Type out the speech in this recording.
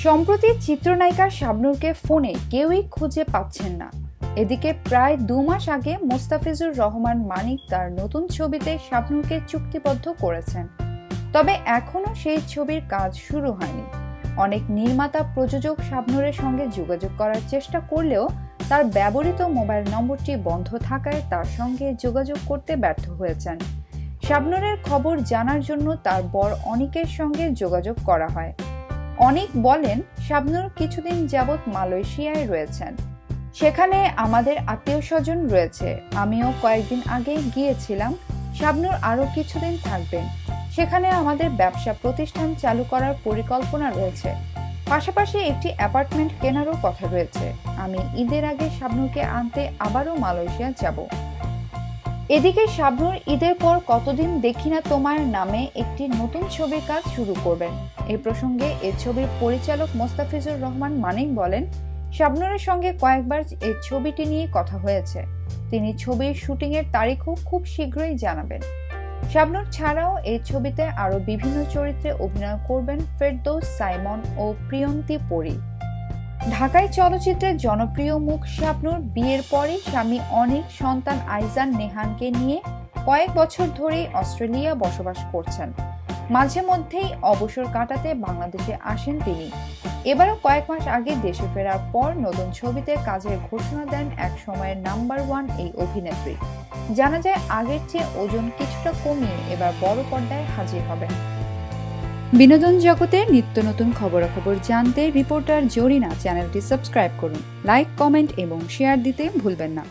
সম্প্রতি চিত্রনায়িকা শাবনূরকে ফোনে কেউই খুঁজে পাচ্ছেন না। এদিকে প্রায় 2 মাস আগে মোস্তাফিজুর রহমান মানিক তার নতুন ছবিতে শাবনূরকে চুক্তিবদ্ধ করেছেন, তবে এখনো সেই ছবির কাজ শুরু হয়নি। অনেক নির্মাতা প্রযোজক শাবনূরের সঙ্গে যোগাযোগ করার চেষ্টা করলেও তার ব্যবহৃত মোবাইল নম্বরটি বন্ধ থাকায় তার সঙ্গে যোগাযোগ করতে ব্যর্থ হয়েছেন। শাবনূরের খবর জানার জন্য তার বর অনিকের সঙ্গে যোগাযোগ করা হয়। অনিক বলেন, শাবনূর কিছুদিন যাবৎ মালয়েশিয়ায় রয়েছেন, সেখানে আমাদের আত্মীয় স্বজন রয়েছে। আমিও কয়েকদিন আগে গিয়েছিলাম। শাবনূর আরও কিছুদিন থাকবেন। সেখানে আমাদের ব্যবসা প্রতিষ্ঠান চালু করার পরিকল্পনা রয়েছে, পাশাপাশি একটি অ্যাপার্টমেন্ট কেনারও কথা রয়েছে। আমি ঈদের আগে শাবনূরকে আনতে আবারও মালয়েশিয়া যাব। এদিকে শাবনূর ঈদের পর কতদিন দেখি না তোমার নামে একটি নতুন ছবির কাজ শুরু করবেন। এই প্রসঙ্গে এ ছবির পরিচালক মোস্তাফিজুর রহমান মানিক বলেন, শাবনূরের সঙ্গে কয়েকবার এই ছবিটি নিয়ে কথা হয়েছে। তিনি ছবির শুটিংয়ের তারিখও খুব শীঘ্রই জানাবেন। শাবনূর ছাড়াও এই ছবিতে আরও বিভিন্ন চরিত্রে অভিনয় করবেন ফেরদৌস, সাইমন ও প্রিয়ন্তী পরি। ঢাকায় চলচ্চিত্রের জনপ্রিয় মুখ শাবনূর বিয়ের পরে স্বামী অনিক, সন্তান আইজান নেহানকে নিয়ে কয়েক বছর ধরেই অস্ট্রেলিয়া বসবাস করছেন। মাঝে মধ্যেই অবসর কাটাতে বাংলাদেশে আসেন তিনি। এবারও কয়েক মাস আগে দেশে ফেরার পর নতুন ছবিতে কাজের ঘোষণা দেন এক সময়ের নাম্বার 1 এই অভিনেত্রী। জানা যায়, আগের চেয়ে ওজন কিছুটা কমিয়ে এবার বড় পর্দায় হাজির হবেন। বিনোদন জগতের নিত্য নতুন খবরাখবর জানতে রিপোর্টার জরিনা চ্যানেলটি সাবস্ক্রাইব করুন। লাইক, কমেন্ট এবং শেয়ার দিতে ভুলবেন না।